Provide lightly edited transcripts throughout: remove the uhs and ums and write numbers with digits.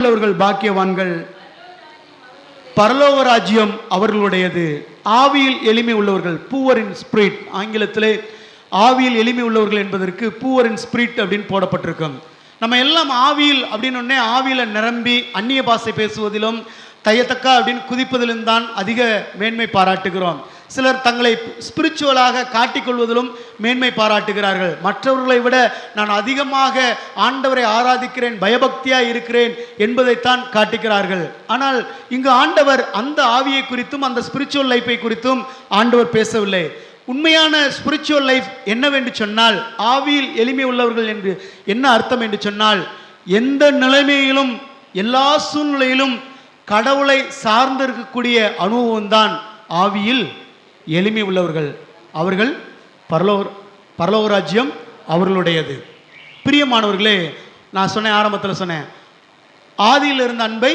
உள்ளவர்கள் பாக்கியவான்கள், பரலோக ராஜ்யம் அவர்களுடையது. ஆவியில் எளிமை உள்ளவர்கள், பூவர் இன் ஸ்பிரிட், ஆங்கிலத்திலே ஆவியில் எளிமை உள்ளவர்கள் என்பதற்கு பூவர் இன் ஸ்பிரிட் அப்படின்னு போடப்பட்டிருக்கும். நம்ம எல்லாம் ஆவியில் அப்படின்னு ஆவியில நிரம்பி அந்நிய பாஷை பேசுவதிலும் தையத்தக்கா அப்படின்னு குதிப்பதிலும் தான் அதிக மேன்மை பாராட்டுகிறோம். சிலர் தங்களை ஸ்பிரிச்சுவலாக காட்டிக்கொள்வதிலும் மேன்மை பாராட்டுகிறார்கள். மற்றவர்களை விட நான் அதிகமாக ஆண்டவரை ஆராதிக்கிறேன், பயபக்தியாக இருக்கிறேன் என்பதைத்தான் காட்டுகிறார்கள். ஆனால் இங்கு ஆண்டவர் அந்த ஆவியை குறித்தும் அந்த ஸ்பிரிச்சுவல் லைஃபை குறித்தும் ஆண்டவர் பேசவில்லை. உண்மையான ஸ்பிரிச்சுவல் லைஃப் என்னவென்று சொன்னால், ஆவியில் எளிமை உள்ளவர்கள் என்று என்ன அர்த்தம் என்று சொன்னால், எந்த நிலைமையிலும் எல்லா சூழ்நிலையிலும் கடவுளை சார்ந்து இருக்கக்கூடிய அனுபவம் தான் ஆவியில் எளிமை உள்ளவர்கள். அவர்கள் பரலோக ராஜ்யம் அவர்களுடையது. பிரியமானவர்களே, நான் சொன்னேன், ஆரம்பத்தில் சொன்னேன், ஆதியில் இருந்த அன்பை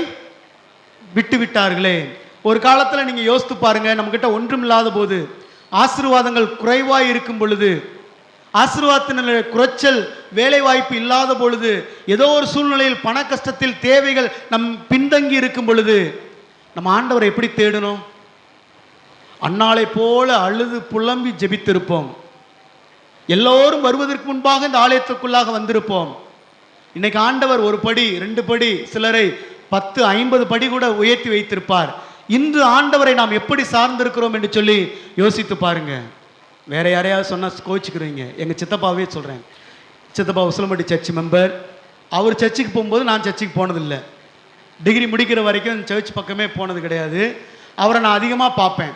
விட்டு விட்டார்களே. ஒரு காலத்தில் நீங்கள் யோசித்து பாருங்க, நம்மக்கிட்ட ஒன்றும் இல்லாத போது, ஆசீர்வாதங்கள் குறைவாய் இருக்கும் பொழுது, ஆசீர்வாதத்தின் குறைச்சல், வேலை வாய்ப்பு இல்லாத பொழுது, ஏதோ ஒரு சூழ்நிலையில் பண கஷ்டத்தில் தேவைகள் நம் பின்தங்கி இருக்கும் பொழுது, நம்ம ஆண்டவரை எப்படி தேடணும்? அன்னாளை போல அழுது புலம்பி ஜெபித்திருப்போம். எல்லோரும் வருவதற்கு முன்பாக இந்த ஆலயத்திற்குள்ளாக வந்திருப்போம். இன்னைக்கு ஆண்டவர் ஒரு படி, 2 படி, சிலரை 10, 50 படி கூட உயர்த்தி வைத்திருப்பார். இன்று ஆண்டவரை நாம் எப்படி சார்ந்திருக்கிறோம் என்று சொல்லி யோசித்து பாருங்க. வேற யாரையாவது சொன்னால் கோச்சிக்கிறீங்க. எங்கள் சித்தப்பாவே சொல்கிறேன். சித்தப்பா உசிலம்பட்டி சர்ச் மெம்பர். அவர் சர்ச்சுக்கு போகும்போது நான் சர்ச்சுக்கு போனதில்லை. டிகிரி முடிக்கிற வரைக்கும் சர்ச் பக்கமே போனது கிடையாது. அவரை நான் அதிகமாக பார்ப்பேன்.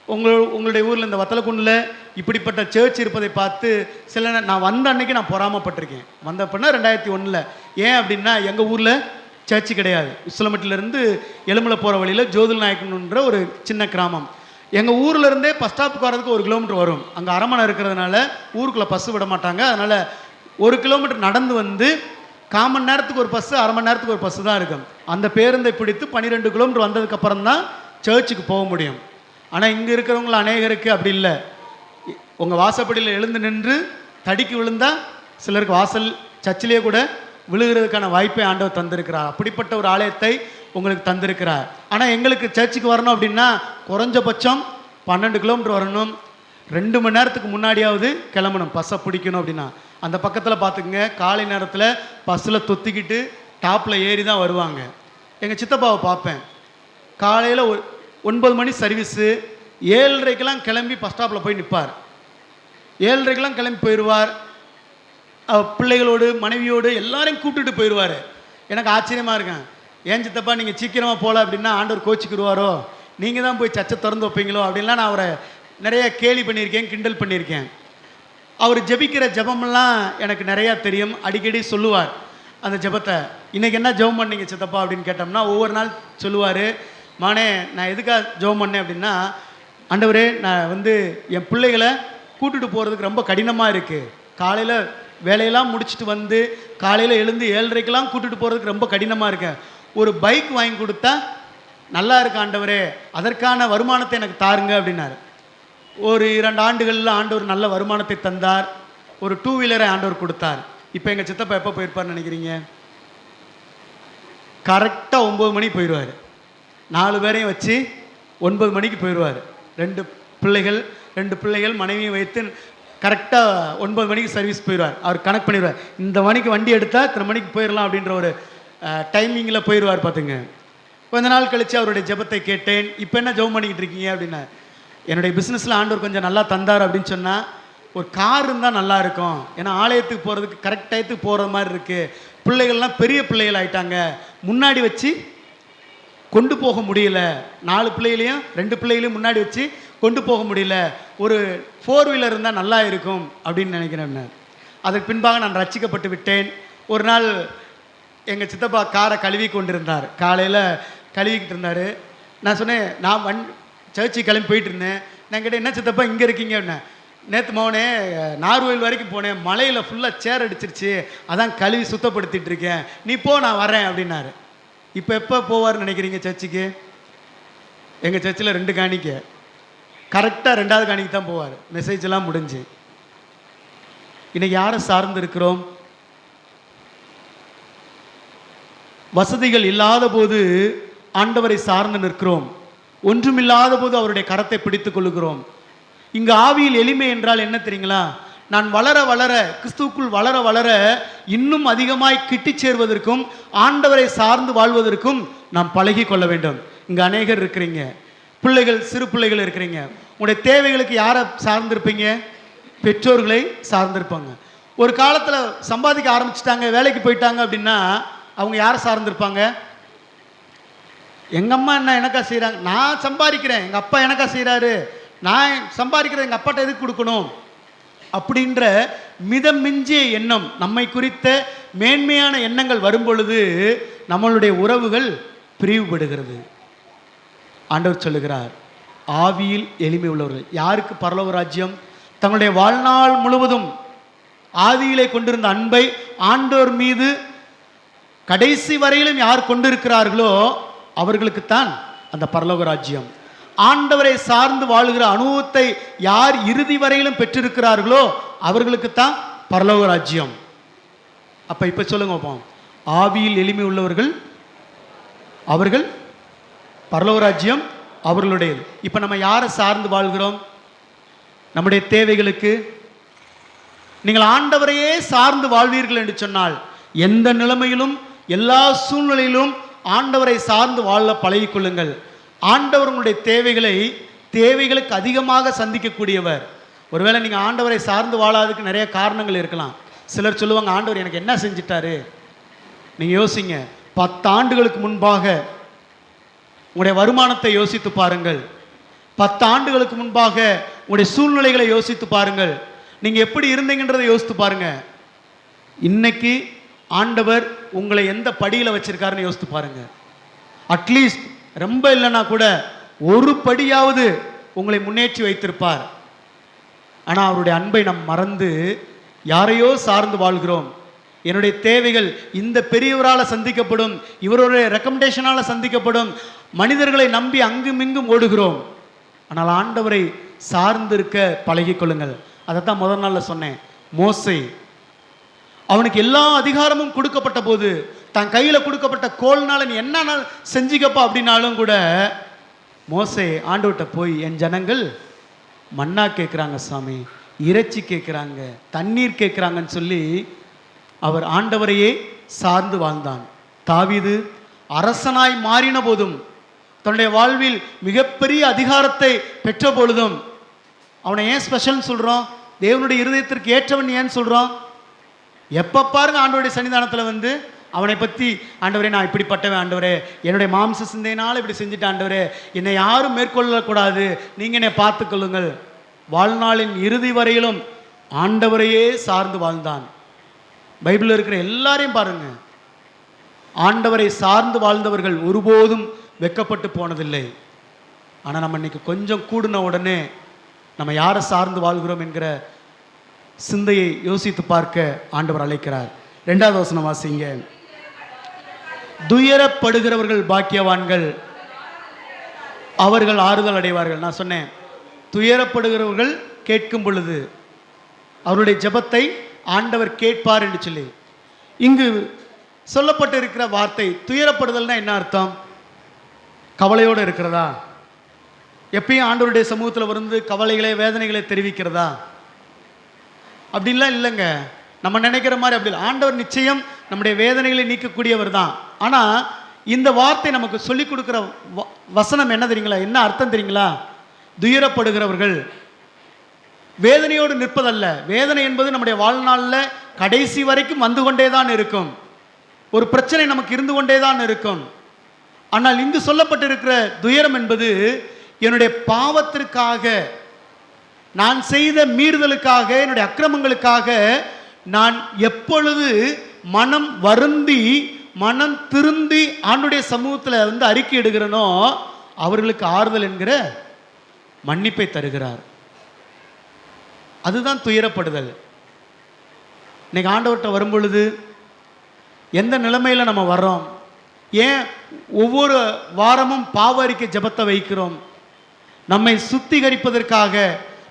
உங்களுடைய ஊரில் இந்த வத்தலக்குண்டில் இப்படிப்பட்ட சர்ச் இருப்பதை பார்த்து சில நான் வந்த அன்னைக்கு நான் பொறாமப்பட்டிருக்கேன். வந்த அப்படின்னா 2001. ஏன் அப்படின்னா, எங்கள் ஊரில் சர்ச்சு கிடையாது. உசிலம்பட்டிலேருந்து எலுமலை போகிற வழியில் ஜோதில் நாயக்கன்ற ஒரு சின்ன கிராமம். எங்கள் ஊரில் இருந்தே பஸ் ஸ்டாப்புக்கு வரதுக்கு 1 கிலோமீட்டர் வரும். அங்கே அரமனை இருக்கிறதுனால ஊருக்குள்ளே பஸ்ஸு விட மாட்டாங்க. அதனால் 1 கிலோமீட்டர் நடந்து வந்து 1/4 மணி நேரத்துக்கு ஒரு பஸ்ஸு, அரை மணி நேரத்துக்கு ஒரு பஸ்ஸு தான் இருக்கும். அந்த பேருந்தை பிடித்து 12 கிலோமீட்டர் வந்ததுக்கப்புறம் தான் சர்ச்சுக்கு போக முடியும். ஆனால் இங்கே இருக்கிறவங்கள அநேகருக்கு அப்படி இல்லை. உங்கள் வாசப்படியில் எழுந்து நின்று தடிக்கு விழுந்தால் சிலருக்கு வாசல் சர்ச்சிலேயே கூட விழுகிறதுக்கான வாய்ப்பை ஆண்டவர் தந்திருக்கிறார். அப்படிப்பட்ட ஒரு ஆலயத்தை உங்களுக்கு தந்திருக்கிறார். ஆனால் எங்களுக்கு சர்ச்சுக்கு வரணும் அப்படின்னா குறைஞ்சபட்சம் 12 கிலோமீட்டர் வரணும். 2 மணி நேரத்துக்கு முன்னாடியாவது கிளம்பணும் பஸ்ஸை பிடிக்கணும் அப்படின்னா. அந்த பக்கத்தில் பார்த்துக்குங்க, காலை நேரத்தில் பஸ்ஸில் தொத்திக்கிட்டு டாப்பில் ஏறி தான் வருவாங்க. எங்கள் சித்தப்பாவை பார்ப்பேன், காலையில் 9 மணி சர்வீஸு, 7:30க்கெல்லாம் கிளம்பி பஸ் ஸ்டாப்பில் போய் நிற்பார். 7:30க்கெல்லாம் கிளம்பி போயிடுவார். பிள்ளைகளோடு மனைவியோடு எல்லாரையும் கூப்பிட்டுட்டு போயிடுவார். எனக்கு ஆச்சரியமாக இருக்கேன். ஏன் சித்தப்பா நீங்கள் சீக்கிரமாக போகல அப்படின்னா ஆண்டவர் கோச்சிக்கிடுவாரோ, நீங்கள் தான் போய் சர்ச்சை திறந்து வைப்பீங்களோ அப்படின்லாம் நான் அவரை நிறைய கேலி பண்ணியிருக்கேன், கிண்டல் பண்ணியிருக்கேன். அவர் ஜெபிக்கிற ஜெபமெல்லாம் எனக்கு நிறையா தெரியும். அடிக்கடி சொல்லுவார் அந்த ஜெபத்தை. இன்றைக்கி என்ன ஜெபம் பண்ணீங்க சித்தப்பா அப்படின்னு கேட்டோம்னா ஒவ்வொரு நாள் சொல்லுவார். மானே, நான் எதுக்காக ஜெபம் பண்ணேன் அப்படின்னா, ஆண்டவரே நான் என் பிள்ளைகளை கூட்டுட்டு போகிறதுக்கு ரொம்ப கடினமாக இருக்குது. காலையில் வேலையெல்லாம் முடிச்சுட்டு வந்து காலையில் எழுந்து 7:30க்கெல்லாம் கூட்டுட்டு போகிறதுக்கு ரொம்ப கடினமாக இருக்கேன். ஒரு பைக் வாங்கி கொடுத்தா நல்லா இருக்கு ஆண்டவரே, அதற்கான வருமானத்தை எனக்கு தாருங்க அப்படின்னாரு. ஒரு 2 ஆண்டுகளில் ஆண்டவர் நல்ல வருமானத்தை தந்தார். ஒரு 2 வீலரை ஆண்டவர் கொடுத்தார். இப்போ எங்கள் சித்தப்பா எப்போ போயிருப்பார்னு நினைக்கிறீங்க? கரெக்டாக 9 மணிக்கு போயிடுவார். 4 பேரையும் வச்சு 9 மணிக்கு போயிடுவார். 2 பிள்ளைகள் மனைவியை வைத்து கரெக்டாக 9 மணிக்கு சர்வீஸ் போயிடுவார். அவர் கணக்கு பண்ணிடுவார். இந்த மணிக்கு வண்டி எடுத்தால் இத்தனை மணிக்கு போயிடலாம் அப்படின்ற ஒரு டைமிங்கில் போயிடுவார். பார்த்துங்க. கொஞ்ச நாள் கழித்து அவருடைய ஜெபத்தை கேட்டேன். இப்போ என்ன ஜெபம் பண்ணிக்கிட்டு இருக்கீங்க அப்படின்னா, என்னுடைய பிஸ்னஸில் ஆண்டவர் கொஞ்சம் நல்லா தந்தார் அப்படின்னு சொன்னால், ஒரு கார் இருந்தால் நல்லா இருக்கும். ஏன்னா ஆலயத்துக்கு போகிறதுக்கு கரெக்ட் டயத்துக்கு போகிற மாதிரி இருக்குது. பிள்ளைகள்லாம் பெரிய பிள்ளைகள் ஆகிட்டாங்க, முன்னாடி வச்சு கொண்டு போக முடியல. 4 பிள்ளைகளையும் 2 பிள்ளைகளையும் முன்னாடி வச்சு கொண்டு போக முடியல. ஒரு 4 வீலர் இருந்தால் நல்லா இருக்கும் அப்படின்னு நினைக்கிறேன். அதற்கு பின்பாக நான் ரட்சிக்கப்பட்டு விட்டேன். ஒரு நாள் எங்கள் சித்தப்பா காரை கழுவி கொண்டிருந்தார். காலையில் கழுவிக்கிட்டு இருந்தார். நான் சொன்னேன், நான் சர்ச்சுக்கு கிளம்பி போயிட்டு இருந்தேன். நான் கேட்டேன், என்ன சித்தப்பா இங்கே இருக்கீங்க அப்படின்னா, நேற்று மோனே நார்வேல் வரைக்கும் போனேன், மலையில் ஃபுல்லாக சேர் அடிச்சிருச்சு, அதான் கழுவி சுத்தப்படுத்திட்டு இருக்கேன், நீ போ நான் வரேன் அப்படின்னாரு. இப்போ எப்போ போவார்னு நினைக்கிறீங்க சர்ச்சுக்கு? எங்கள் சர்ச்சில் 2 காணிக்கை, கரெக்டாக 2வது காணிக்கு தான் போவார். மெசேஜ் எல்லாம் முடிஞ்சு. இன்னைக்கு யாரை சார்ந்து இருக்கிறோம்? வசதிகள் இல்லாத போது ஆண்டவரை சார்ந்து நிற்கிறோம், ஒன்றுமில்லாத போது அவருடைய கரத்தை பிடித்துக் கொள்ளுகிறோம். இங்கு ஆவியில் எளிமை என்றால் என்ன தெரியுங்களா? நான் வளர வளர, கிறிஸ்துவுக்குள் வளர வளர, இன்னும் அதிகமாய் கிட்டி சேர்வதற்கும் ஆண்டவரை சார்ந்து வாழ்வதற்கும் நாம் பழகி கொள்ள வேண்டும். இங்கே அநேகர் இருக்கிறீங்க, பிள்ளைகள், சிறு பிள்ளைகள் இருக்கிறீங்க. உங்களுடைய தேவைகளுக்கு யாரை சார்ந்திருப்பீங்க? பெற்றோர்களை சார்ந்திருப்பாங்க. ஒரு காலத்தில் சம்பாதிக்க ஆரம்பிச்சிட்டாங்க, வேலைக்கு போயிட்டாங்க அப்படின்னா அவங்க யாரை சார்ந்திருப்பாங்க? எங்கள் அம்மா என்ன எனக்கா செய்கிறாங்க, நான் சம்பாதிக்கிறேன், எங்கள் அப்பா எனக்கா செய்கிறாரு, நான் சம்பாதிக்கிறேன், எங்கள் அப்பாட்ட எதுக்கு கொடுக்கணும் அப்படின்ற மிதம் மிஞ்சிய எண்ணம், நம்மை குறித்த மேன்மையான எண்ணங்கள் வரும் பொழுது நம்மளுடைய உறவுகள் பிரிவுபடுகிறது. ஆண்டவர் சொல்லுகிறார், ஆவியில் எளிமை உள்ளவர்கள். யாருக்கு பரலோக ராஜ்யம்? தங்களுடைய வாழ்நாள் முழுவதும் ஆதியிலே கொண்டிருந்த அன்பை ஆண்டவர் மீது கடைசி வரையிலும் யார் கொண்டிருக்கிறார்களோ அவர்களுக்குத்தான் அந்த பரலோக ராஜ்யம். ஆண்டவரை சார்ந்து வாழுகிற அனுபவத்தை யார் இறுதி வரையிலும் பெற்றிருக்கிறார்களோ அவர்களுக்குத்தான் பரலோக ராஜ்யம். அப்ப இப்ப சொல்லுங்க பாப்போம், ஆவியில் எளிமை உள்ளவர்கள் அவர்கள் பரலோக ராஜ்யம் அவர்களுடையது. இப்ப நம்ம யாரை சார்ந்து வாழ்கிறோம்? நம்முடைய தேவைகளுக்கு. நீங்கள் ஆண்டவரையே சார்ந்து வாழ்வீர்கள் என்று சொன்னால் எந்த நிலைமையிலும் எல்லா சூழ்நிலையிலும் ஆண்டவரை சார்ந்து வாழ பழகிக்கொள்ளுங்கள். ஆண்டவர் உங்களுடைய தேவைகளுக்கு அதிகமாக சந்திக்கக்கூடியவர். ஒருவேளை நீங்கள் ஆண்டவரை சார்ந்து வாழாததுக்கு நிறைய காரணங்கள் இருக்கலாம். சிலர் சொல்லுவாங்க, ஆண்டவர் எனக்கு என்ன செஞ்சிட்டாரு. நீங்கள் யோசிங்க, 10 ஆண்டுகளுக்கு முன்பாக உங்களுடைய வருமானத்தை யோசித்து பாருங்கள். 10 ஆண்டுகளுக்கு முன்பாக உங்களுடைய சூழ்நிலைகளை யோசித்து பாருங்கள். நீங்கள் எப்படி இருந்தீங்கன்றதை யோசித்து பாருங்க. இன்னைக்கு ஆண்டவர் உங்களை எந்த படியில் வச்சிருக்காருன்னு யோசித்து பாருங்க. அட்லீஸ்ட் ரொம்ப இல்லைன்னா கூட ஒரு படியாவது உங்களை முன்னேற்றி வைத்திருப்பார். ஆனால் அவருடைய அன்பை நாம் மறந்து யாரையோ சார்ந்து வாழ்கிறோம். என்னுடைய தேவைகள் இந்த பெரியவரால் சந்திக்கப்படும், இவருடைய ரெக்கமெண்டேஷனால் சந்திக்கப்படும், மனிதர்களை நம்பி அங்கும் இங்கும் ஓடுகிறோம். ஆனால் ஆண்டவரை சார்ந்து இருக்க பழகிக்கொள்ளுங்கள். அதைத்தான் முதல் நாளில் சொன்னேன். மோசே, அவனுக்கு எல்லா அதிகாரமும் கொடுக்கப்பட்ட போது, தன் கையில் கொடுக்கப்பட்ட கோல்னால நீ என்ன செஞ்சுக்கப்பா அப்படின்னாலும் கூட மோசே ஆண்டவர்கிட்ட போய், என் ஜனங்கள் மன்னா கேட்குறாங்க சாமி, இறைச்சி கேட்குறாங்க, தண்ணீர் கேட்குறாங்கன்னு சொல்லி அவர் ஆண்டவரையே சார்ந்து வாழ்ந்தான். தாவீது அரசனாய் மாறின போதும், தன்னுடைய வாழ்வில் மிகப்பெரிய அதிகாரத்தை பெற்ற பொழுதும் அவனை ஏன் ஸ்பெஷல்னு சொல்கிறோம்? தேவனுடைய இருதயத்திற்கு ஏற்றவன் ஏன் சொல்கிறோம்? எப்போ பாருங்க ஆண்டவருடைய சன்னிதானத்தில் வந்து அவனை பற்றி, ஆண்டவரே நான் இப்படிப்பட்டவன், ஆண்டவரே என்னுடைய மாம்ச சிந்தையினால் இப்படி செஞ்சுட்டேன், ஆண்டவரே என்னை யாரும் மேற்கொள்ளக்கூடாது, நீங்கள் என்னை பார்த்து கொள்ளுங்கள். வாழ்நாளின் இறுதி வரையிலும் ஆண்டவரையே சார்ந்து வாழ்ந்தான். பைபிளில் இருக்கிற எல்லாரையும் பாருங்க, ஆண்டவரை சார்ந்து வாழ்ந்தவர்கள் ஒருபோதும் வெட்கப்பட்டு போனதில்லை. ஆனால் நம்ம இன்னைக்கு கொஞ்சம் கூடின உடனே நம்ம யாரை சார்ந்து வாழ்கிறோம் என்கிற சிந்தையை யோசித்து பார்க்க ஆண்டவர் அழைக்கிறார். 2வது வசனம் வாசிங்க. துயரப்படுகிறவர்கள் பாக்கியவான்கள், அவர்கள் ஆறுதல் அடைவார்கள். நான் சொன்னேன், துயரப்படுகிறவர்கள் கேட்கும் பொழுது அவருடைய ஜெபத்தை ஆண்டவர் கேட்பார் என்று சொல்லி. இங்கு சொல்லப்பட்டு இருக்கிற வார்த்தை துயரப்படுதல்னா என்ன அர்த்தம்? கவலையோடு இருக்கிறதா? எப்பயும் ஆண்டவருடைய சமூகத்தில் வந்து கவலைகளை வேதனைகளை தெரிவிக்கிறதா? அப்படின்லாம் இல்லைங்க. நம்ம நினைக்கிற மாதிரி அப்படி இல்லை. ஆண்டவர் நிச்சயம் நம்முடைய வேதனைகளை நீக்கக்கூடியவர் தான். ஆனால் இந்த வார்த்தை நமக்கு சொல்லிக் கொடுக்குற வசனம் என்ன தெரியுங்களா? என்ன அர்த்தம் தெரியுங்களா? துயரப்படுகிறவர்கள் வேதனையோடு நிற்பதல்ல. வேதனை என்பது நம்முடைய வாழ்நாளில் கடைசி வரைக்கும் வந்து கொண்டே தான் இருக்கும். ஒரு பிரச்சனை நமக்கு இருந்து கொண்டே தான் இருக்கும். ஆனால் இங்கு சொல்லப்பட்டிருக்கிற துயரம் என்பது என்னுடைய பாவத்திற்காக, நான் செய்த மீறுதலுக்காக, என்னுடைய அக்கிரமங்களுக்காக நான் எப்பொழுது மனம் வருந்தி மனம் திருந்தி ஆண்டுடைய சமூகத்தில் வந்து அறிக்கை எடுக்கிறனோ அவர்களுக்கு ஆறுதல் என்கிற மன்னிப்பை தருகிறார். அதுதான் துயரப்படுதல். இன்னைக்கு ஆண்டவர்கிட்ட வரும்பொழுது எந்த நிலைமையில் நம்ம வர்றோம்? ஏன் ஒவ்வொரு வாரமும் பாவ அறிக்கை ஜெபத்தை வைக்கிறோம்? நம்மை சுத்திகரிப்பதற்காக,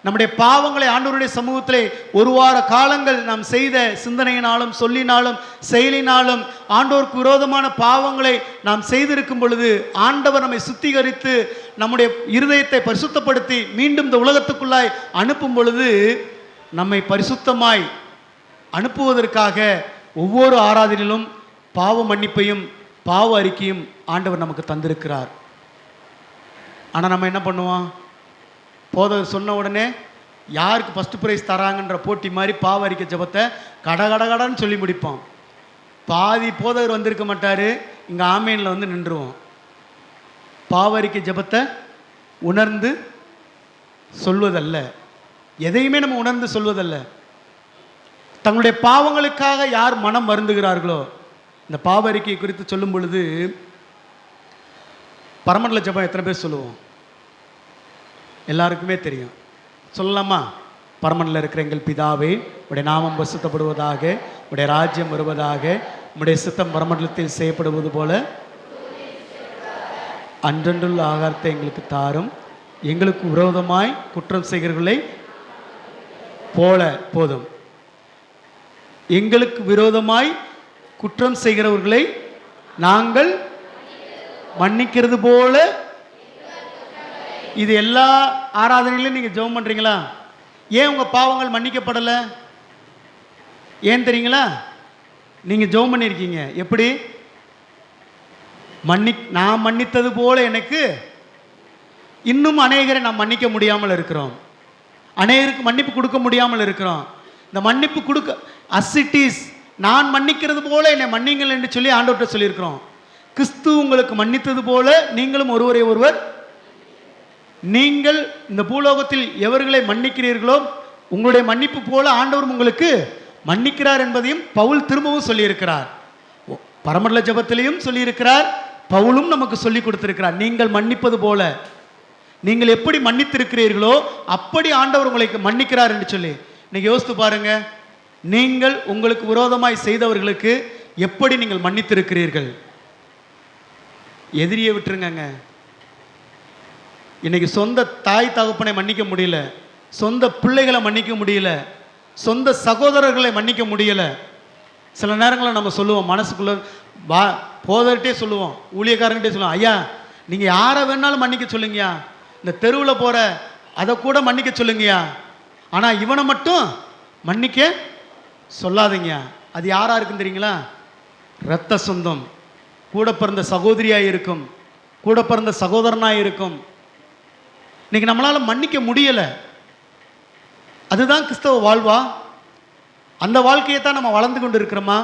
நம்முடைய பாவங்களை ஆண்டவருடைய சமூகத்திலே ஒரு வார காலங்கள் நாம் செய்த சிந்தனையினாலும் சொல்லினாலும் செயலினாலும் ஆண்டவருக்கு விரோதமான பாவங்களை நாம் செய்திருக்கும் பொழுது ஆண்டவர் நம்மை சுத்திகரித்து நம்முடைய இருதயத்தை பரிசுத்தப்படுத்தி மீண்டும் இந்த உலகத்துக்குள்ளாய் அனுப்பும் பொழுது நம்மை பரிசுத்தமாய் அனுப்புவதற்காக ஒவ்வொரு ஆராதனையிலும் பாவ மன்னிப்பையும் பாவ அறிக்கையும் ஆண்டவர் நமக்கு தந்திருக்கிறார். ஆனால் நம்ம என்ன பண்ணுவோம்? போதவர் சொன்ன உடனே யாருக்கு ஃபஸ்ட்டு ப்ரைஸ் தராங்கன்ற போட்டி மாதிரி பாவ அறிக்கை ஜபத்தை கடன்னு சொல்லி முடிப்போம். பாதி போதவர் வந்திருக்க மாட்டார், இங்கே ஆமேனில் வந்து நின்றுவோம். பாவ அறிக்கை ஜபத்தை உணர்ந்து சொல்வதல்ல, எதையுமே நம்ம உணர்ந்து சொல்வதல்ல. தங்களுடைய பாவங்களுக்காக யார் மனம் வருந்துகிறார்களோ, இந்த பாவ அறிக்கை குறித்து சொல்லும் பொழுது பரமண்டல ஜபம் எத்தனை பேர் சொல்லுவோம்? எல்லாருக்குமே தெரியும். சொல்லலாமா? பரமண்டல இருக்கிற எங்கள் பிதாவே, உடைய நாமம் பரிசுத்தப்படுவதாக, உடைய ராஜ்யம் வருவதாக, உடைய சித்தம் பரமண்டலத்தில் செய்யப்படுவது போல அன்றன்றுள்ள ஆகாரத்தை எங்களுக்கு தாரும், எங்களுக்கு விரோதமாய் குற்றம் செய்கிறவர்களை போல போதும். எங்களுக்கு விரோதமாய் குற்றம் செய்கிறவர்களை நாங்கள் மன்னிக்கிறது போல. இது எல்லா ஆராதனையிலும் நீங்கள் ஜெபம் பண்ணுறீங்களா? ஏன் உங்கள் பாவங்கள் மன்னிக்கப்படலை? ஏன் தெரியுங்களா? நீங்கள் ஜெபம் பண்ணியிருக்கீங்க. எப்படி? நான் மன்னித்தது போல எனக்கு இன்னும் அநேகரை நாம் மன்னிக்க முடியாமல் இருக்கிறோம். அநேகருக்கு மன்னிப்பு கொடுக்க முடியாமல் இருக்கிறோம். இந்த மன்னிப்பு கொடுக்க அசிட்டிஸ் நான் மன்னிக்கிறது போல என்னை மன்னிங்கள் என்று சொல்லி ஆண்டவர்கிட்ட சொல்லியிருக்கிறோம். கிறிஸ்து உங்களுக்கு மன்னித்தது போல நீங்களும் ஒருவரை ஒருவர், நீங்கள் இந்த பூலோகத்தில் எவர்களை மன்னிக்கிறீர்களோ உங்களுடைய மன்னிப்பு போல ஆண்டவரும் உங்களுக்கு மன்னிக்கிறார் என்பதையும் பவுல் திரும்பவும் சொல்லியிருக்கிறார். பரமண்டல ஜபத்திலையும் சொல்லியிருக்கிறார், பவுலும் நமக்கு சொல்லி கொடுத்திருக்கிறார். நீங்கள் மன்னிப்பது போல, நீங்கள் எப்படி மன்னித்திருக்கிறீர்களோ அப்படி ஆண்டவர் உங்களுக்கு மன்னிக்கிறார் என்று சொல்லி. இன்னைக்கு யோசித்து பாருங்க, நீங்கள் உங்களுக்கு விரோதமாய் செய்தவர்களுக்கு எப்படி நீங்கள் மன்னித்திருக்கிறீர்கள்? எதிரியை விட்டுருங்க. இன்னைக்கு சொந்த தாய் தகப்பனை மன்னிக்க முடியல, சொந்த பிள்ளைகளை மன்னிக்க முடியல, சொந்த சகோதரர்களை மன்னிக்க முடியல. சில நேரங்களில் நம்ம சொல்லுவோம் மனசுக்குள்ள, போதர்கிட்டே சொல்லுவோம், ஊழியக்காரங்கிட்டே சொல்லுவோம், ஐயா நீங்கள் யாரை வேணாலும் மன்னிக்க சொல்லுங்கயா, இந்த தெருவில் போகிற அதை கூட மன்னிக்க சொல்லுங்கயா, ஆனால் இவனை மட்டும் மன்னிக்க சொல்லாதீங்க. அது யாரா இருக்குன்னு தெரியுங்களா? இரத்த சொந்தம், கூட பிறந்த சகோதரியாக இருக்கும், கூட பிறந்த சகோதரனாக இருக்கும். இன்னைக்கு நம்மளால் மன்னிக்க முடியலை. அதுதான் கிறிஸ்தவ வாழ்வா? அந்த வாழ்க்கையை தான் நம்ம வளர்ந்து கொண்டு இருக்கிறோமா?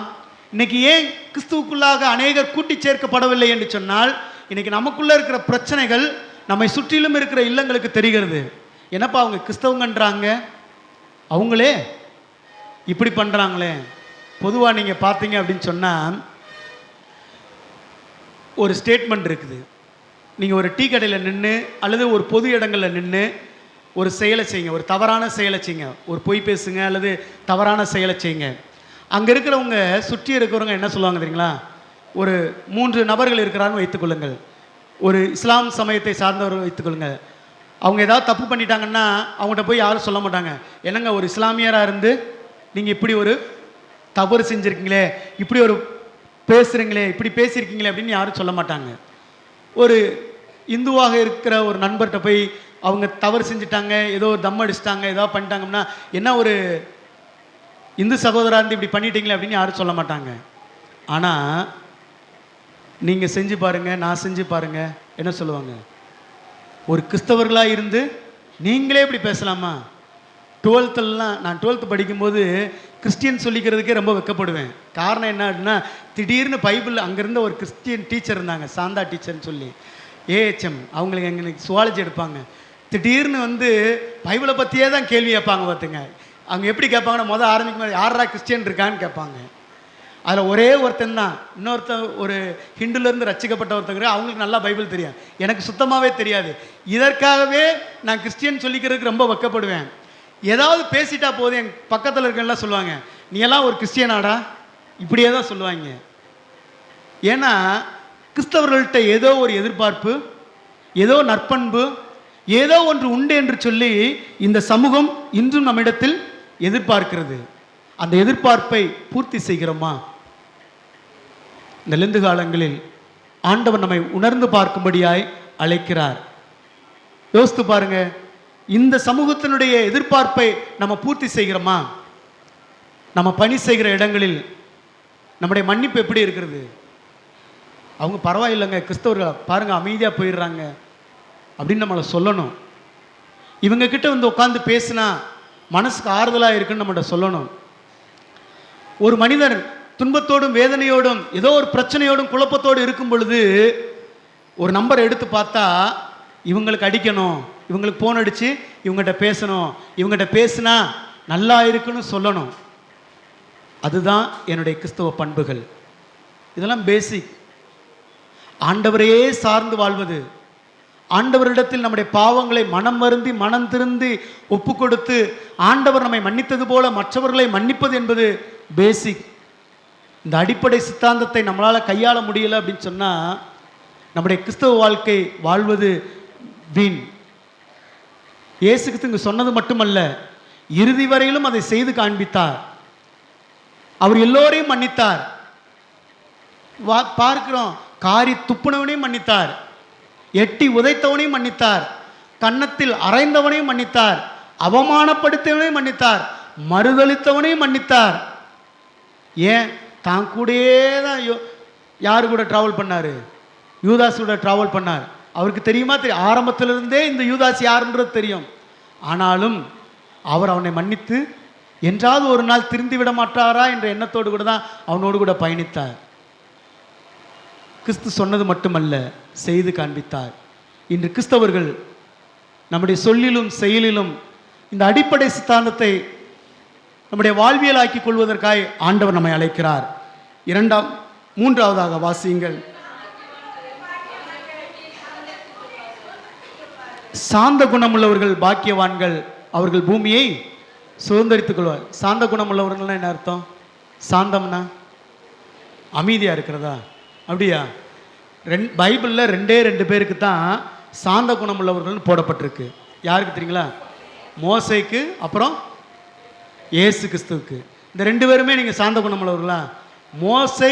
இன்னைக்கு ஏன் கிறிஸ்துவுக்குள்ளாக அநேகர் கூட்டி சேர்க்கப்படவில்லை என்று சொன்னால், இன்னைக்கு நமக்குள்ள இருக்கிற பிரச்சனைகள் நம்மை சுற்றிலும் இருக்கிற இல்லங்களுக்கு தெரிகிறது. என்னப்பா அவங்க கிறிஸ்தவங்கன்றாங்க, அவங்களே இப்படி பண்ணுறாங்களே. பொதுவாக நீங்கள் பார்த்தீங்க அப்படின்னு சொன்னால் ஒரு ஸ்டேட்மெண்ட் இருக்குது. நீங்கள் ஒரு டீ கடையில் நின்று அல்லது ஒரு பொது இடங்களில் நின்று ஒரு செயலை செய்யுங்க, ஒரு தவறான செயலை செய்யுங்க, ஒரு பொய் பேசுங்க அல்லது தவறான செயலை செய்யுங்க. அங்கே இருக்கிறவங்க சுற்றி இருக்கிறவங்க என்ன சொல்லுவாங்க தெரியுங்களா? ஒரு 3 நபர்கள் இருக்கிறான்னு வைத்துக்கொள்ளுங்கள், ஒரு இஸ்லாம் சமயத்தை சார்ந்தவர் வைத்துக்கொள்ளுங்கள். அவங்க ஏதாவது தப்பு பண்ணிட்டாங்கன்னா அவங்கள்ட்ட போய் யாரும் சொல்ல மாட்டாங்க, என்னங்க ஒரு இஸ்லாமியராக இருந்து நீங்கள் இப்படி ஒரு தவறு செஞ்சுருக்கீங்களே, இப்படி ஒரு பேசுகிறீங்களே, இப்படி பேசியிருக்கீங்களே அப்படின்னு யாரும் சொல்ல மாட்டாங்க. ஒரு இந்துவாக இருக்கிற ஒரு நண்பர்கிட்ட போய் அவங்க தவறு செஞ்சுட்டாங்க, ஏதோ தம் அடிச்சிட்டாங்க, ஏதோ பண்ணிட்டாங்கன்னா, என்ன ஒரு இந்து சகோதரா இருந்து இப்படி பண்ணிட்டீங்களே அப்படின்னு யாரும் சொல்ல மாட்டாங்க. ஆனால் நீங்கள் செஞ்சு பாருங்கள், நான் செஞ்சு பாருங்கள், என்ன சொல்லுவாங்க? ஒரு கிறிஸ்தவர்களாக இருந்து நீங்களே இப்படி பேசலாமா? 12லாம் நான் 12th படிக்கும்போது கிறிஸ்டியன் சொல்லிக்கிறதுக்கே ரொம்ப வெக்கப்படுவேன். காரணம் என்ன அப்படின்னா, திடீர்னு பைபிள் அங்கேருந்து ஒரு கிறிஸ்டியன் டீச்சர் இருந்தாங்க, சாந்தா டீச்சர்னு சொல்லி, ஏஹெச்எம், அவங்களுக்கு எங்களுக்கு சுவாலஜி எடுப்பாங்க. திடீர்னு வந்து பைபிளை பற்றியே தான் கேள்வி கேட்பாங்க. பார்த்துங்க, அவங்க எப்படி கேட்பாங்கன்னா, முதல் ஆரம்பிக்கும் போது யாரா கிறிஸ்டியன் இருக்கான்னு கேட்பாங்க. அதில் ஒரே ஒருத்தன் தான், இன்னொருத்தன் ஒரு ஹிந்துலேருந்து ரசிக்கப்பட்ட ஒருத்தங்க, அவங்களுக்கு நல்லா பைபிள் தெரியும், எனக்கு சுத்தமாகவே தெரியாது. இதற்காகவே நான் கிறிஸ்டியன் சொல்லிக்கிறதுக்கு ரொம்ப வெக்கப்படுவேன். ஏதாவது பேசிட்டா போதும் என் பக்கத்தில் இருக்கெல்லாம் சொல்லுவாங்க, நீ எல்லாம் ஒரு கிறிஸ்டியனாடா, இப்படியே தான் சொல்லுவாங்க. ஏன்னா கிறிஸ்தவர்கள்ட்ட ஏதோ ஒரு எதிர்பார்ப்பு, ஏதோ நற்பண்பு, ஏதோ ஒன்று உண்டு என்று சொல்லி இந்த சமூகம் இன்றும் நம்மிடத்தில் எதிர்பார்க்கிறது. அந்த எதிர்பார்ப்பை பூர்த்தி செய்கிறோமா? இந்த லெந்து காலங்களில் ஆண்டவர் நம்மை உணர்ந்து பார்க்கும்படியாய் அழைக்கிறார். யோசித்து பாருங்க, இந்த சமூகத்தினுடைய எதிர்பார்ப்பை நம்ம பூர்த்தி செய்கிறோமா? நம்ம பணி செய்கிற இடங்களில் நம்முடைய மன்னிப்பு எப்படி இருக்கிறது? அவங்க பரவாயில்லைங்க, கிறிஸ்தவர்கள் பாருங்க அமைதியாக போயிடுறாங்க அப்படின்னு நம்மளை சொல்லணும். இவங்க கிட்ட வந்து உட்காந்து பேசினா மனசுக்கு ஆறுதலாக இருக்குன்னு நம்மகிட்ட சொல்லணும். ஒரு மனிதர் துன்பத்தோடும் வேதனையோடும் ஏதோ ஒரு பிரச்சனையோடும் குழப்பத்தோடு இருக்கும் பொழுது ஒரு நம்பரை எடுத்து பார்த்தா இவங்களுக்கு அடிக்கணும், இவங்களுக்கு ஃபோன் அடித்து இவங்ககிட்ட பேசணும், இவங்ககிட்ட பேசினா நல்லா இருக்குன்னு சொல்லணும். அதுதான் என்னுடைய கிறிஸ்தவ பண்புகள். இதெல்லாம் பேசிக். ஆண்டவரையே சார்ந்து வாழ்வது, ஆண்டவரிடத்தில் நம்முடைய பாவங்களை மனம் வருந்தி மனம் திருந்தி ஒப்பு கொடுத்து ஆண்டவர் நம்மை மன்னித்தது போல மற்றவர்களை மன்னிப்பது என்பது பேசிக். இந்த அடிப்படை சித்தாந்தத்தை நம்மளால் கையாள முடியலை அப்படின்னு சொன்னால் நம்முடைய கிறிஸ்தவ வாழ்க்கை வாழ்வது வீண். இயேசு கிறிஸ்து இங்கு சொன்னது மட்டுமல்ல, இறுதி வரையிலும் அதை செய்து காண்பித்தார். அவர் எல்லோரையும் மன்னித்தார். பார்க்கிறோம், காரி துப்புனவனையும் மன்னித்தார், எட்டி உதைத்தவனையும் மன்னித்தார், கன்னத்தில் அரைந்தவனையும் மன்னித்தார், அவமானப்படுத்தவனையும் மன்னித்தார், மறுதளித்தவனையும் மன்னித்தார். ஏன்? தான் கூடயே தான் யாரு கூட ட்ராவல் பண்ணார்? யூதாஸ் கூட ட்ராவல் பண்ணார். அவருக்கு தெரியுமா? தெரியும், ஆரம்பத்திலிருந்தே இந்த யூதாஸ் யாருன்றது தெரியும். ஆனாலும் அவர் அவனை மன்னித்து என்றாவது ஒரு நாள் திருந்தி விட மாட்டாரா என்ற எண்ணத்தோடு கூட தான் அவனோடு கூட பயணித்தார். கிறிஸ்து சொன்னது மட்டுமல்ல, செய்து காண்பித்தார். இன்று கிறிஸ்தவர்கள் நம்முடைய சொல்லிலும் செயலிலும் இந்த அடிப்படை சித்தாந்தத்தை நம்முடைய வாழ்வியலாக்கி கொள்வதற்காக ஆண்டவர் நம்மை அழைக்கிறார். மூன்றாவதாக வாசியுங்கள். சாந்த குணமுள்ளவர்கள் பாக்கியவான்கள், அவர்கள் பூமியை சுதந்திரித்துக் கொள்வார். சாந்த குணமுள்ளவர்கள்னா என்ன அர்த்தம்? சாந்தம்னா அமைதியாக இருக்கிறதா? அப்படியா? பைபிளில் ரெண்டு பேருக்கு தான் சாந்த குணமுள்ளவர்கள் போடப்பட்டிருக்கு. யாருக்கு தெரியுங்களா? மோசேக்கு, அப்புறம் இயேசு கிறிஸ்துவுக்கு. இந்த ரெண்டு பேருமே நீங்கள் சாந்த குணமுள்ளவர்களா? மோசே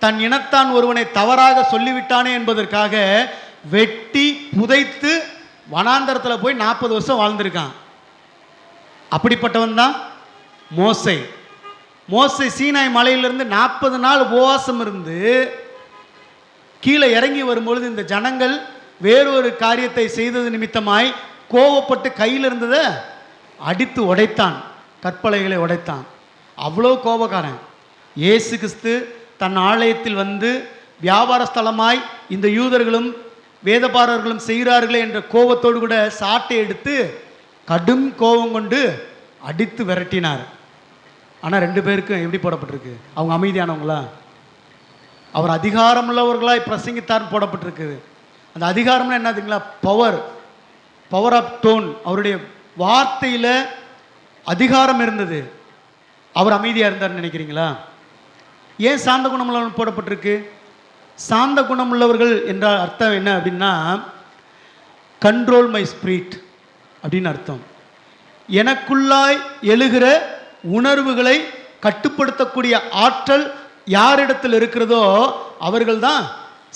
தன் இனத்தான் ஒருவனை தவறாக சொல்லிவிட்டானே என்பதற்காக வெட்டி புதைத்து வனாந்தரத்தில் போய் 40 வருஷம் வாழ்ந்திருக்கான். அப்படிப்பட்டவன் தான் மோசே. மோசே சீனாய் மலையிலிருந்து 40 நாள் உபவாசம் இருந்து கீழே இறங்கி வரும்பொழுது இந்த ஜனங்கள் வேறொரு காரியத்தை செய்தது நிமித்தமாய் கோவப்பட்டு கையில் இருந்ததை அடித்து உடைத்தான், கற்பலைகளை உடைத்தான். அவ்வளோ கோபக்காரன். இயேசு கிறிஸ்து தன் ஆலயத்தில் வந்து வியாபார ஸ்தலமாய் இந்த யூதர்களும் வேதபாரர்களும் செய்கிறார்களே என்ற கோபத்தோடு கூட சாட்டை எடுத்து கடும் கோபம் கொண்டு அடித்து விரட்டினார். ஆனால் 2 பேருக்கும் எப்படி போடப்பட்டிருக்கு? அவங்க அமைதியானவங்களா? அவர் அதிகாரமுள்ளவர்களாய் பிரசங்கித்தார் போடப்பட்டிருக்குது. அந்த அதிகாரம்னா என்னதுங்களா? Power of tone. அவருடைய வார்த்தையில் அதிகாரம் இருந்தது. அவர் அமைதியாக இருந்தார்னு நினைக்கிறீங்களா? ஏன் சாந்த குணமுள்ளவர்கள் போடப்பட்டிருக்கு? சாந்த குணமுள்ளவர்கள் என்ற அர்த்தம் என்ன அப்படின்னா, கண்ட்ரோல் மை ஸ்பிரிட் அப்படின்னு அர்த்தம். எனக்குள்ளாய் எழுகிற உணர்வுகளை கட்டுப்படுத்தக்கூடிய ஆற்றல் யாரிடத்தில் இருக்கிறதோ அவர்கள் தான்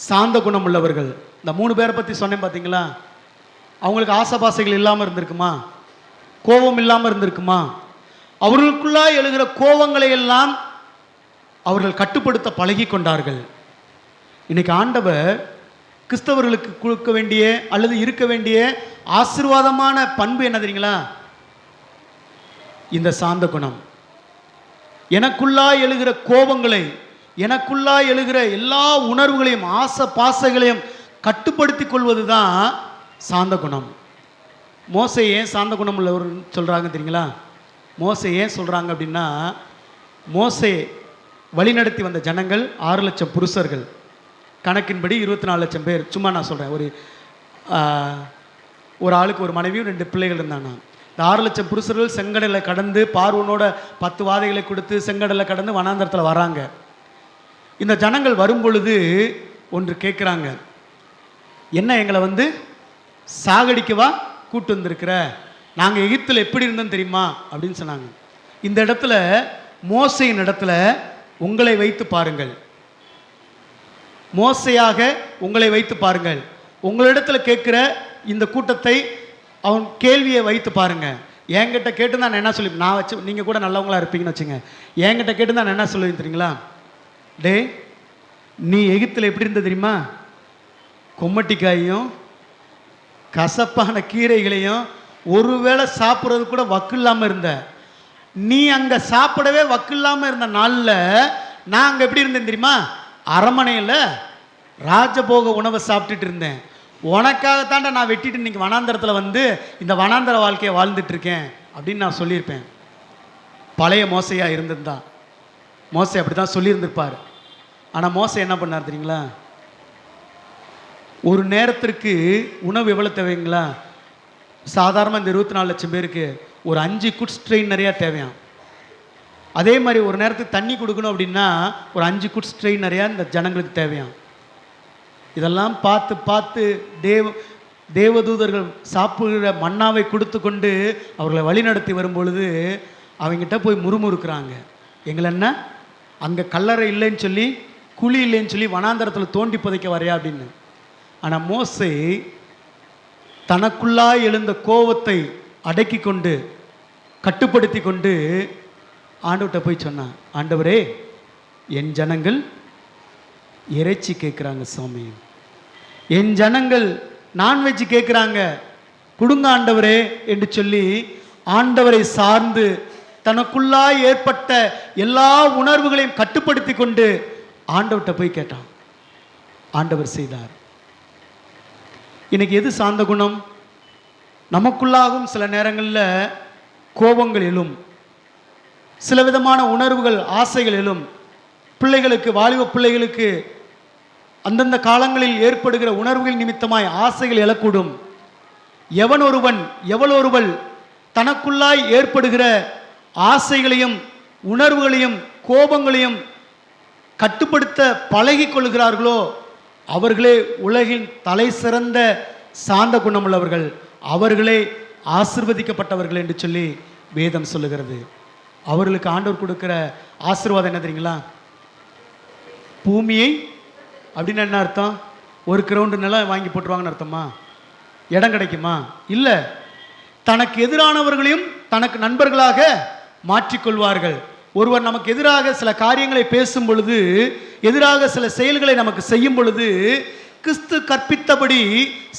சாந்த குணம் உள்ளவர்கள். இந்த 3 பேரை பற்றி சொன்னேன் பார்த்தீங்களா? அவங்களுக்கு ஆசபாசைகள் இல்லாமல் இருந்திருக்குமா? கோபம் இல்லாமல் இருந்திருக்குமா? அவர்களுக்குள்ளாய் எழுகிற கோபங்களை எல்லாம் அவர்கள் கட்டுப்படுத்த பழகி கொண்டார்கள். இன்னைக்கு ஆண்டவர் கிறிஸ்தவர்களுக்கு கொடுக்க வேண்டிய அல்லது இருக்க வேண்டிய ஆசீர்வாதமான பண்பு என்ன தெரியுங்களா? இந்த சாந்த குணம். எனக்குள்ளாய் எழுகிற கோபங்களை, எனக்குள்ளாய் எழுகிற எல்லா உணர்வுகளையும் ஆசை பாசைகளையும் கட்டுப்படுத்தி கொள்வது தான் சாந்த குணம். மோசே ஏன் சாந்த குணம் உள்ளவர் சொல்கிறாங்க தெரியுங்களா? மோசே ஏன் சொல்கிறாங்க அப்படின்னா, மோசே வழிநடத்தி வந்த ஜனங்கள் 6 லட்சம் புருஷர்கள், கணக்கின்படி 24 லட்சம் பேர். சும்மா நான் சொல்கிறேன், ஒரு ஆளுக்கு ஒரு மனைவியும் 2 பிள்ளைகள் இருந்தாங்க. இந்த 6 லட்சம் புருஷர்கள் செங்கடலை கடந்து பார்வோனோட 10 வாதைகளை கொடுத்து செங்கடலை கடந்து வனாந்தரத்தில் வராங்க. இந்த ஜனங்கள் வரும்பொழுது ஒன்று கேட்குறாங்க, என்ன எங்களை வந்து சாகடிக்கவா கூட்டு வந்திருக்கிற? நாங்கள் எகிப்தில் எப்படி இருந்தோம் தெரியுமா அப்படின்னு சொன்னாங்க. இந்த இடத்துல மோசையின் இடத்துல உங்களை வைத்து பாருங்கள், மோசையாக உங்களை வைத்து பாருங்கள். உங்களிடத்தில் கேட்குற இந்த கூட்டத்தை அவன் கேள்வியை வைத்து பாருங்க. என்கிட்ட கேட்டு தான் நான் என்ன சொல்லி, நான் வச்சு நீங்கள் கூட நல்லவங்களா இருப்பீங்கன்னு வச்சுங்க, என்கிட்ட கேட்டு தான் நான் என்ன சொல்லுவேன் தெரியுங்களா? டே, நீ எகிப்தில் எப்படி இருந்த தெரியுமா? கொம்மட்டிக்காயும் கசப்பான கீரைகளையும் ஒருவேளை சாப்பிட்றது கூட வக்கு இல்லாமல் இருந்த. நீ அங்கே சாப்பிடவே வக்கு இல்லாமல் இருந்த நாளில் நான் அங்கே எப்படி இருந்தேன் தெரியுமா? அரமனையில் ராஜபோக உணவை சாப்பிட்டுட்டு இருந்தேன். உனக்காகத்தாண்ட நான் வெட்டிட்டு இன்னைக்கு வனாந்தரத்தில் வந்து இந்த வனாந்தர வாழ்க்கையை வாழ்ந்துட்டு இருக்கேன் அப்படின்னு நான் சொல்லியிருப்பேன். பழைய மோசையாக இருந்திருந்தா மோசை அப்படி தான் சொல்லியிருந்திருப்பார். ஆனால் மோசை என்ன பண்ணார் தெரியுங்களா? ஒரு நேரத்திற்கு உணவு எவ்வளோ தேவைங்களா? சாதாரணமாக இந்த 24 லட்சம் பேருக்கு ஒரு 5 குட்ஸ் ட்ரெயின் நிறையா தேவையாம். அதே மாதிரி ஒரு நேரத்துக்கு தண்ணி கொடுக்கணும் அப்படின்னா ஒரு 5 குட்ஸ் ட்ரெயின் நிறையா இந்த ஜனங்களுக்கு தேவையாம். இதெல்லாம் பார்த்து பார்த்து தேவதூதர்கள் சாப்பிடுற மன்னாவை கொடுத்து கொண்டு அவர்களை வழிநடத்தி வரும்பொழுது அவங்ககிட்ட போய் முறுமுறுக்கிறாங்க. எங்களை என்ன அங்கே கல்லறை இல்லைன்னு சொல்லி குழி இல்லைன்னு சொல்லி வனாந்தரத்தில் தோண்டி புதைக்க வரையா அப்படின்னு. ஆனால் மோசே தனக்குள்ளாய் எழுந்த கோபத்தை அடக்கி கொண்டு கட்டுப்படுத்தி கொண்டு ஆண்டவர்கிட்ட போய் சொன்னான், ஆண்டவரே, என் ஜனங்கள் இறைச்சி கேட்குறாங்க சாமி, என் ஜனங்கள் நான்வெஜ் கேட்குறாங்க, கொடுங்க ஆண்டவரே என்று சொல்லி ஆண்டவரை சார்ந்து தனக்குள்ளாய் ஏற்பட்ட எல்லா உணர்வுகளையும் கட்டுப்படுத்தி கொண்டு ஆண்டவர்கிட்ட போய் கேட்டான். ஆண்டவர் செய்தார். இன்னைக்கு எது சாந்த குணம்? நமக்குள்ளாகும் சில நேரங்களில் கோபங்கள் எழும், சில விதமான உணர்வுகள் ஆசைகள் எழும். பிள்ளைகளுக்கு, வாலிப பிள்ளைகளுக்கு அந்தந்த காலங்களில் ஏற்படுகிற உணர்வுகள் நிமித்தமாய் ஆசைகள் எழக்கூடும். எவளொருவள் தனக்குள்ளாய் ஏற்படுகிற ஆசைகளையும் உணர்வுகளையும் கோபங்களையும் கட்டுப்படுத்த பழகி கொள்கிறார்களோ அவர்களே உலகின் தலை சிறந்த சாந்த குணமுள்ளவர்கள், அவர்களே ஆசிர்வதிக்கப்பட்டவர்கள் என்று சொல்லி வேதம் சொல்லுகிறது. அவர்களுக்கு ஆண்டவர் கொடுக்கிற ஆசீர்வாதம் என்ன தெரியுங்களா? பூமியை அப்படின்னு என்ன அர்த்தம்? ஒரு கிரவுண்டு நிலம் வாங்கி போட்டுருவாங்கன்னு அர்த்தமா? இடம் கிடைக்குமா? இல்லை. தனக்கு எதிரானவர்களையும் தனக்கு நண்பர்களாக மாற்றிக்கொள்வார்கள். ஒருவர் நமக்கு எதிராக சில காரியங்களை பேசும் பொழுது, எதிராக சில செயல்களை நமக்கு செய்யும் பொழுது, கிறிஸ்து கற்பித்தபடி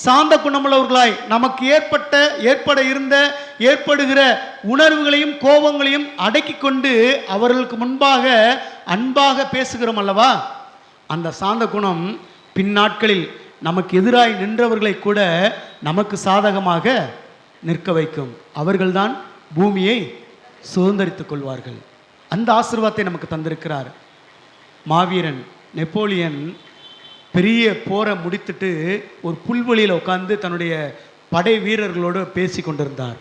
சாந்த குணமுள்ளவர்களாய் நமக்கு ஏற்படுகிற உணர்வுகளையும் கோபங்களையும் அடக்கி கொண்டு அவர்களுக்கு முன்பாக அன்பாக பேசுகிறோம் அல்லவா? அந்த சாந்த குணம் பின்னாட்களில் நமக்கு எதிராய் நின்றவர்களை கூட நமக்கு சாதகமாக நிற்க வைக்கும். அவர்கள்தான் பூமியை சுதந்தரித்துக் கொள்வார்கள். அந்த ஆசீர்வாதத்தை நமக்கு தந்திருக்கிறார். மாவீரன் நெப்போலியன் பெரிய போரை முடித்துட்டு ஒரு புல்வெளியில் உட்கார்ந்து தன்னுடைய படை வீரர்களோடு பேசி கொண்டிருந்தார்.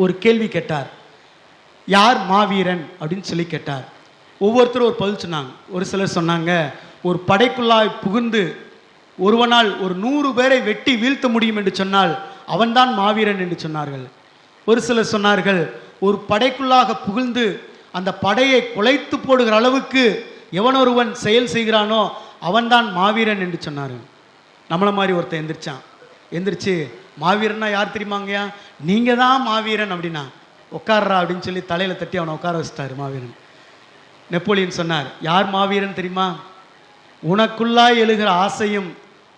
ஒரு கேள்வி கேட்டார், யார் மாவீரன் அப்படின்னு சொல்லி கேட்டார். ஒவ்வொருத்தரும் ஒரு பதில் சொன்னாங்க. ஒரு சிலர் சொன்னாங்க, ஒரு படைக்குள்ளாய் புகுந்து ஒருவனால் ஒரு 100 பேரை வெட்டி வீழ்த்த முடியும் என்று சொன்னால் அவன்தான் மாவீரன் என்று சொன்னார்கள். ஒரு சிலர் சொன்னார்கள், ஒரு படைக்குள்ளாக புகுந்து அந்த படையை குலைத்து போடுகிற அளவுக்கு எவனொருவன் செயல் செய்கிறானோ அவன்தான் மாவீரன் என்று சொன்னார்கள். நம்மளை மாதிரி ஒருத்தன் எந்திரிச்சு மாவீரன்னா யார் தெரியுமாங்கய்யா, நீங்கள் தான் மாவீரன் அப்படின்னா, உட்கார்றா அப்படின்னு சொல்லி தலையில் தட்டி அவனை உட்கார வச்சிட்டாரு மாவீரன். நெப்போலியன் சொன்னார், யார் மாவீரன் தெரியுமா? உனக்குள்ளாய் எழுகிற ஆசையும்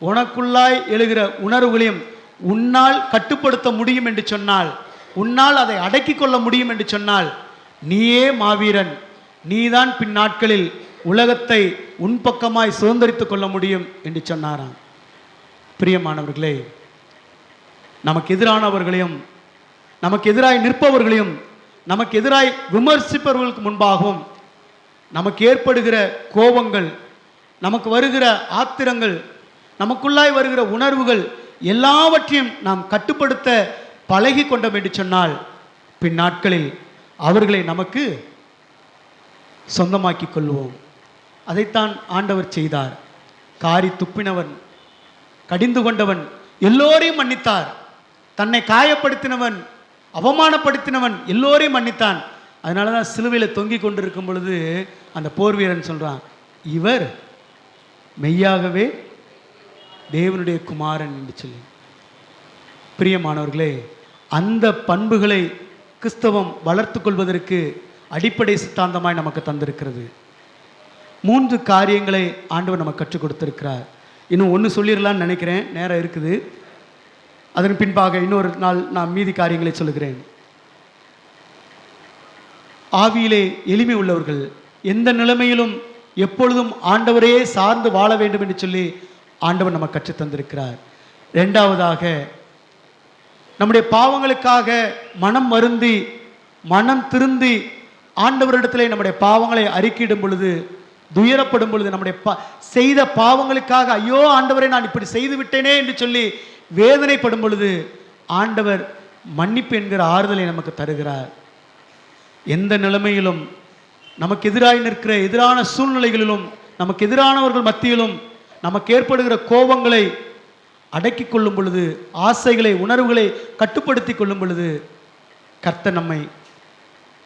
உனக்குள்ளாய் எழுகிற உணர்வுகளையும் உன்னால் கட்டுப்படுத்த முடியும் என்று சொன்னால், உன்னால் அதை அடக்கி கொள்ள முடியும் என்று சொன்னால் நீயே மாவீரன். நீதான் பின் நாட்களில் உலகத்தை உன் பக்கமாய் சுதந்திரித்துக் கொள்ள முடியும் என்று சொன்னாராம். பிரியமானவர்களே, நமக்கு எதிரானவர்களையும் நமக்கு எதிராய் நிற்பவர்களையும் நமக்கு எதிராய் விமர்சிப்பவர்களுக்கு முன்பாகவும் நமக்கு ஏற்படுகிற கோபங்கள், நமக்கு வருகிற ஆத்திரங்கள், நமக்குள்ளாய் வருகிற உணர்வுகள் எல்லாவற்றையும் நாம் கட்டுப்படுத்த பழகி கொண்டோம் என்று சொன்னால் பின் நாட்களில் அவர்களை நமக்கு சொந்தமாக்கி கொள்வோம். அதைத்தான் ஆண்டவர் செய்தார். காரி துப்பினவன், கடிந்து கொண்டவன் எல்லோரையும் மன்னித்தார். தன்னை காயப்படுத்தினவன், அவமானப்படுத்தினவன் எல்லோரையும் மன்னித்தான். அதனால தான் சிலுவையில் தொங்கி கொண்டிருக்கும் பொழுது அந்த போர் வீரன் சொல்றான், இவர் மெய்யாகவே தேவனுடைய குமாரன் என்று சொல்லி. பிரியமானவர்களே, அந்த பண்புகளை கிறிஸ்தவம் வளர்த்து கொள்வதற்கு அடிப்படை சித்தாந்தமாய் நமக்கு தந்திருக்கிறது. 3 காரியங்களை ஆண்டவர் நமக்கு கற்றுக் கொடுத்திருக்கிறார். இன்னும் ஒன்று சொல்லிடலான்னு நினைக்கிறேன், நேரம் இருக்குது. அதன் பின்பாக இன்னொரு நாள் நான் மீதி காரியங்களை சொல்லுகிறேன். ஆவியிலே எளிமை உள்ளவர்கள் எந்த நிலைமையிலும் எப்பொழுதும் ஆண்டவரையே சார்ந்து வாழ வேண்டும் என்று சொல்லி ஆண்டவர் நமக்கு கற்றுத் தந்திருக்கிறார். 2வதாக, நம்முடைய பாவங்களுக்காக மனம் வருந்தி மனம் திருந்தி ஆண்டவரிடத்திலே நம்முடைய பாவங்களை அறிக்கையிடும் பொழுது, துயரப்படும் பொழுது, நம்முடைய செய்த பாவங்களுக்காக ஐயோ ஆண்டவரை நான் இப்படி செய்து விட்டேனே என்று சொல்லி வேதனைப்படும் பொழுது ஆண்டவர் மன்னிப்பு என்கிற ஆறுதலை நமக்கு தருகிறார். எந்த நிலைமையிலும் நமக்கு எதிராக நிற்கிற எதிரான சூழ்நிலைகளிலும் நமக்கு எதிரானவர்கள் மத்தியிலும் நமக்கு ஏற்படுகிற கோபங்களை அடக்கி கொள்ளும் பொழுது, ஆசைகளை உணர்வுகளை கட்டுப்படுத்தி கொள்ளும் பொழுது கர்த்தர்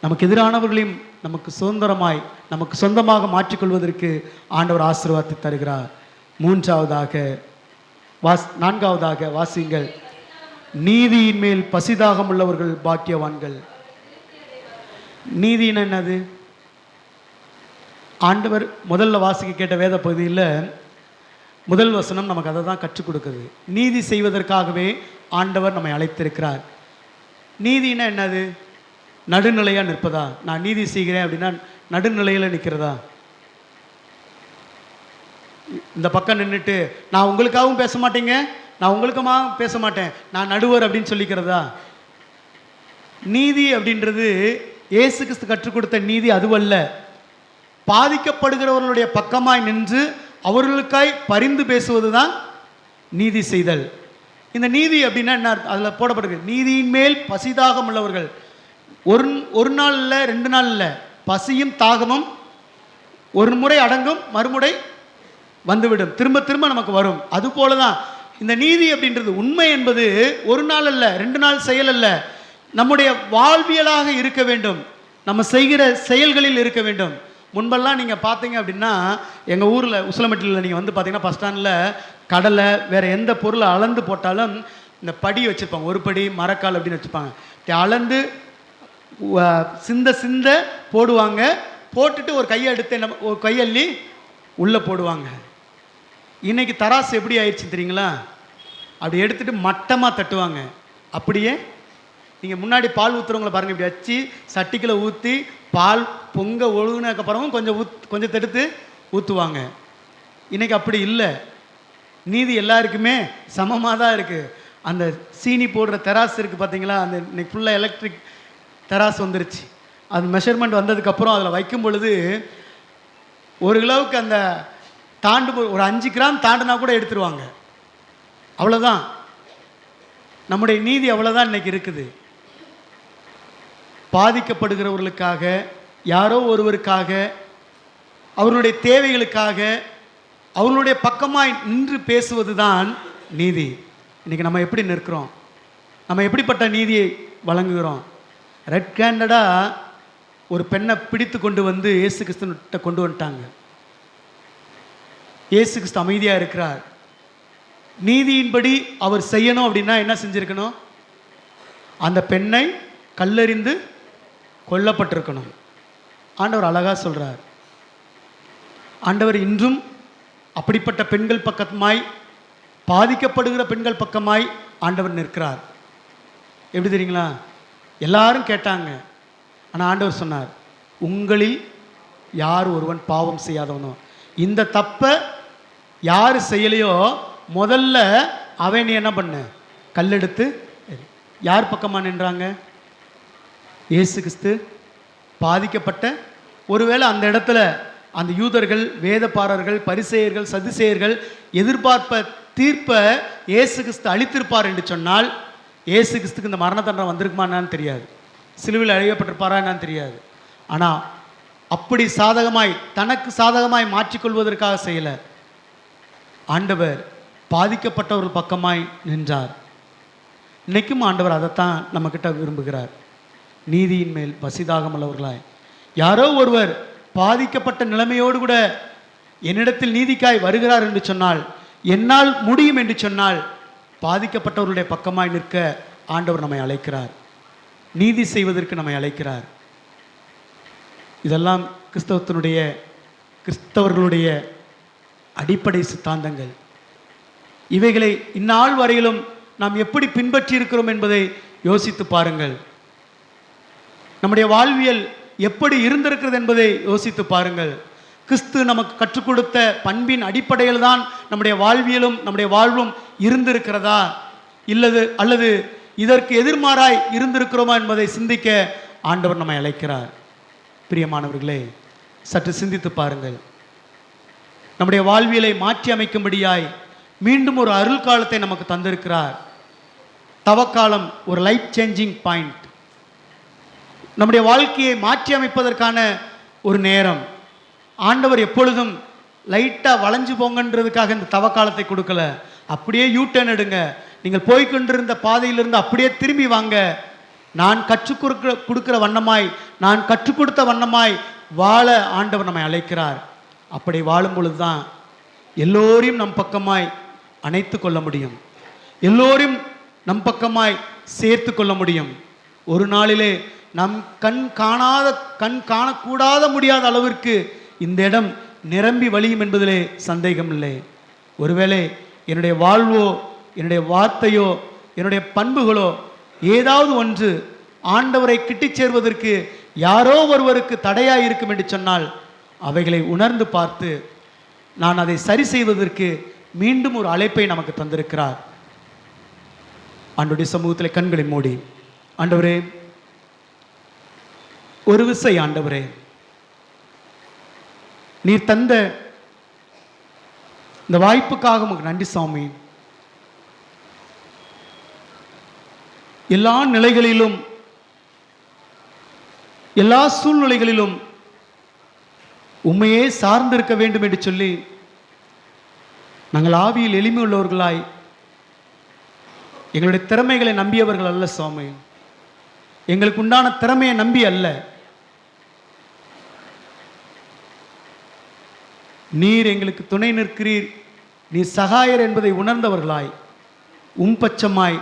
நமக்கு எதிரானவர்களையும் நமக்கு சுதந்திரமாய் நமக்கு சொந்தமாக மாற்றிக்கொள்வதற்கு ஆண்டவர் ஆசீர்வாதத்தை தருகிறார். 4வதாக வாசியுங்கள். நீதியின் மேல் பசிதாகம் உள்ளவர்கள் பாக்கியவான்கள். நீதின்னு என்னது? ஆண்டவர் முதல்ல வாசிக்க கேட்ட வேத பகுதியில் முதல் வசனம் நமக்கு அதை தான் கற்றுக் கொடுக்குது. நீதி செய்வதற்காகவே ஆண்டவர் நம்மை அழைத்திருக்கிறார். நீதினா என்னது? நடுநிலையாக நிற்பதா? நான் நீதி செய்கிறேன் அப்படின்னா நடுநிலையில் நிற்கிறதா? இந்த பக்கம் நின்றுட்டு நான் உங்களுக்காகவும் பேச மாட்டேங்க, நான் உங்களுக்குமாக பேச மாட்டேன், நான் நடுவர் அப்படின்னு சொல்லிக்கிறதா? நீதி அப்படின்றது இயேசு கிறிஸ்து கற்றுக் கொடுத்த நீதி அதுவல்ல. பாதிக்கப்படுகிறவர்களுடைய பக்கமாய் நின்று அவர்களுக்காய் பரிந்து பேசுவது தான் நீதி செய்தல். இந்த நீதி அப்படின்னா என்ன? அதில் போடப்படுது, நீதியின் மேல் பசிதாகம் உள்ளவர்கள். ஒரு நாள் இல்லை, 2 நாள் இல்லை, பசியும் தாகமும் ஒரு முறை அடங்கும், மறுமுறை வந்துவிடும், திரும்ப திரும்ப நமக்கு வரும். அதுபோல தான் இந்த நீதி அப்படின்றது. உண்மை என்பது ஒரு நாள் அல்ல, 2 நாள் செயல் அல்ல, நம்முடைய வாழ்வியலாக இருக்க வேண்டும், நம்ம செய்கிற செயல்களில் இருக்க வேண்டும். முன்பெல்லாம் நீங்கள் பார்த்தீங்க அப்படின்னா எங்கள் ஊரில் உசிலம்பட்டியில் நீங்கள் வந்து பார்த்தீங்கன்னா பஸ் ஸ்டாண்டில் கடலை வேறு எந்த பொருளை அளந்து போட்டாலும் இந்த படி வச்சுருப்பாங்க, ஒரு படி மரக்கால் அப்படின்னு வச்சுருப்பாங்க. அளந்து சிந்த சிந்த போடுவாங்க, போட்டுட்டு ஒரு கையை எடுத்து ஒரு கையள்ளி உள்ளே போடுவாங்க. இன்னைக்கு தராசு எப்படி ஆயிடுச்சு தெரியுங்களா? அப்படி எடுத்துட்டு மட்டமாக தட்டுவாங்க. அப்படியே நீங்கள் முன்னாடி பால் ஊற்றுறவங்களை பாருங்கள், இப்படி வச்சு சட்டிக்குள்ள ஊற்றி பால் பொங்க ஒழுகுனதுக்கப்புறமும் கொஞ்சம் எடுத்து ஊற்றுவாங்க. இன்றைக்கி அப்படி இல்லை. நீதி எல்லாருக்குமே சமமாக தான் இருக்குது. அந்த சீனி போடுற தெராசு இருக்குது பார்த்தீங்களா, அந்த இன்னைக்கு ஃபுல்லாக எலக்ட்ரிக் தெராசு வந்துருச்சு. அது மெஷர்மெண்ட் வந்ததுக்கப்புறம் அதில் வைக்கும் பொழுது 1 கிலோவுக்கு அந்த ஒரு 5 கிராம் தாண்டினா கூட எடுத்துருவாங்க. அவ்வளோதான் நம்முடைய நீதி, அவ்வளோதான் இன்னைக்கு இருக்குது. பாதிக்கப்படுகிறவர்களுக்காக, யாரோ ஒருவருக்காக, அவர்களுடைய தேவைகளுக்காக அவர்களுடைய பக்கமாய் நின்று பேசுவது தான் நீதி. இன்றைக்கி நம்ம எப்படி நிற்கிறோம்? நம்ம எப்படிப்பட்ட நீதியை வழங்குகிறோம்? ரெட் ஹேண்டடாக ஒரு பெண்ணை பிடித்து கொண்டு வந்து இயேசு கிறிஸ்துவிட்ட கொண்டு வந்துட்டாங்க. இயேசு கிறிஸ்து அமைதியாக இருக்கிறார். நீதியின்படி அவர் செய்யணும் அப்படின்னா என்ன செஞ்சிருக்கணும்? அந்த பெண்ணை கல்லெறிந்து கொல்லப்பட்டிருக்கணும். ஆண்டவர் அழகாக சொல்கிறார். ஆண்டவர் இன்றும் அப்படிப்பட்ட பெண்கள் பக்கமாய், பாதிக்கப்படுகிற பெண்கள் பக்கமாய் ஆண்டவர் நிற்கிறார். எப்படி தெரியுங்களா? எல்லாரும் கேட்டாங்க, ஆனால் ஆண்டவர் சொன்னார், உங்களில் யார் ஒருவன் பாவம் செய்யாதவனோ, இந்த தப்பை யார் செய்யலையோ முதல்ல அவன் என்ன பண்ண, கல்லெடுத்து. யார் பக்கமாக நின்றாங்க? இயேசு கிறிஸ்து. பாதிக்கப்பட்ட, ஒருவேளை அந்த இடத்துல அந்த யூதர்கள், வேதபாரர்கள், பரிசேயர்கள், சதுசேயர்கள் எதிர்பார்ப்ப தீர்ப்பை இயேசு கிறிஸ்து அளித்திருப்பார் என்று சொன்னால் இயேசு கிறிஸ்துக்கு இந்த மரண தண்டனை வந்திருக்குமா என்னன்னு தெரியாது, சிலுவையில் அழியப்பட்டிருப்பாரா என்னன்னு தெரியாது. ஆனால் அப்படி சாதகமாய், தனக்கு சாதகமாய் மாற்றிக்கொள்வதற்காக செய்யலை. ஆண்டவர் பாதிக்கப்பட்டவர்கள் பக்கமாய் நின்றார். இன்னைக்கும் ஆண்டவர் அதைத்தான் நம்மக்கிட்ட விரும்புகிறார். நீதியின் மேல் பசிதாகமுள்ளவர்களாய் யாரோ ஒருவர் பாதிக்கப்பட்ட நிலைமையோடு கூட என்னிடத்தில் நீதிக்காய் வருகிறார் என்று சொன்னால், என்னால் முடியும் என்று சொன்னால், பாதிக்கப்பட்டவர்களுடைய பக்கமாய் நிற்க ஆண்டவர் நம்மை அழைக்கிறார். நீதி செய்வதற்கு நம்மை அழைக்கிறார். இதெல்லாம் கிறிஸ்தவர்களுடைய அடிப்படை சித்தாந்தங்கள். இவைகளை இந்நாள் வரையிலும் நாம் எப்படி பின்பற்றி இருக்கிறோம் என்பதை யோசித்து பாருங்கள். நம்முடைய வாழ்வியல் எப்படி இருந்திருக்கிறது என்பதை யோசித்து பாருங்கள். கிறிஸ்து நமக்கு கற்றுக் கொடுத்த பண்பின் அடிப்படையில் தான் நம்முடைய வாழ்வியலும் நம்முடைய வாழ்வும் இருந்திருக்கிறதா அல்லது இதற்கு எதிர்மாறாய் இருந்திருக்கிறோமா என்பதை சிந்திக்க ஆண்டவர் நம்மை அழைக்கிறார். பிரியமானவர்களே, சற்று சிந்தித்து பாருங்கள். நம்முடைய வாழ்வியலை மாற்றி அமைக்கும்படியாய் மீண்டும் ஒரு அருள் காலத்தை நமக்கு தந்திருக்கிறார். தவக்காலம் ஒரு லைஃப் சேஞ்சிங் பாயிண்ட். நம்முடைய வாழ்க்கையை மாற்றி அமைப்பதற்கான ஒரு நேரம். ஆண்டவர் எப்பொழுதும் லைட்டாக வளைஞ்சு போங்கன்றதுக்காக இந்த தவக்காலத்தை கொடுக்கல. அப்படியே யூட்டர்ன் எடுங்க, நீங்கள் போய்கொண்டிருந்த பாதையிலிருந்து அப்படியே திரும்பி வாங்க, நான் கற்றுக் கொடுக்கிற வண்ணமாய், நான் கற்றுக் கொடுத்த வண்ணமாய் வாழ ஆண்டவர் நம்மை அழைக்கிறார். அப்படி வாழும் பொழுது தான் எல்லோரையும் நம் பக்கமாய் அணைத்து கொள்ள முடியும், எல்லோரையும் நம் பக்கமாய் சேர்த்து கொள்ள முடியும். ஒரு நாளிலே நம் கண் காணக்கூடாத முடியாத அளவிற்கு இந்த இடம் நிரம்பி வழியும் என்பதிலே சந்தேகம் இல்லை. ஒருவேளை என்னுடைய வாழ்வோ, என்னுடைய வார்த்தையோ, என்னுடைய பண்புகளோ ஏதாவது ஒன்று ஆண்டவரை கிட்டிச் சேர்வதற்கு யாரோ ஒருவருக்கு தடையாக இருக்கும் என்று சொன்னால், அவைகளை உணர்ந்து பார்த்து நான் அதை சரி செய்வதற்கு மீண்டும் ஒரு அழைப்பை நமக்கு தந்திருக்கிறார். ஆண்டவருடைய சமூகத்தில் கண்களை மூடி, ஆண்டவரே, ஒரு விசை ஆண்டவரே, நீர் தந்த இந்த வாய்ப்புக்காக உங்களுக்கு நன்றி சாமி. எல்லா நிலைகளிலும், எல்லா சூழ்நிலைகளிலும் உண்மையே சார்ந்திருக்க வேண்டும் என்று சொல்லி நாங்கள் ஆவியில் எளிமை உள்ளவர்களாய் எங்களுடைய திறமைகளை நம்பியவர்கள் அல்ல சுவாமி. எங்களுக்கு உண்டான திறமையை நம்பி அல்ல, நீர் எங்களுக்கு துணை நிற்கிறீர், நீர் சகாயர் என்பதை உணர்ந்தவர்களாய், பட்சமாய்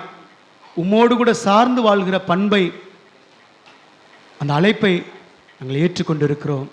உம்மோடு கூட சார்ந்து வாழ்கிற பண்பை, அந்த அழைப்பை நாங்கள் ஏற்றுக்கொண்டிருக்கிறோம்.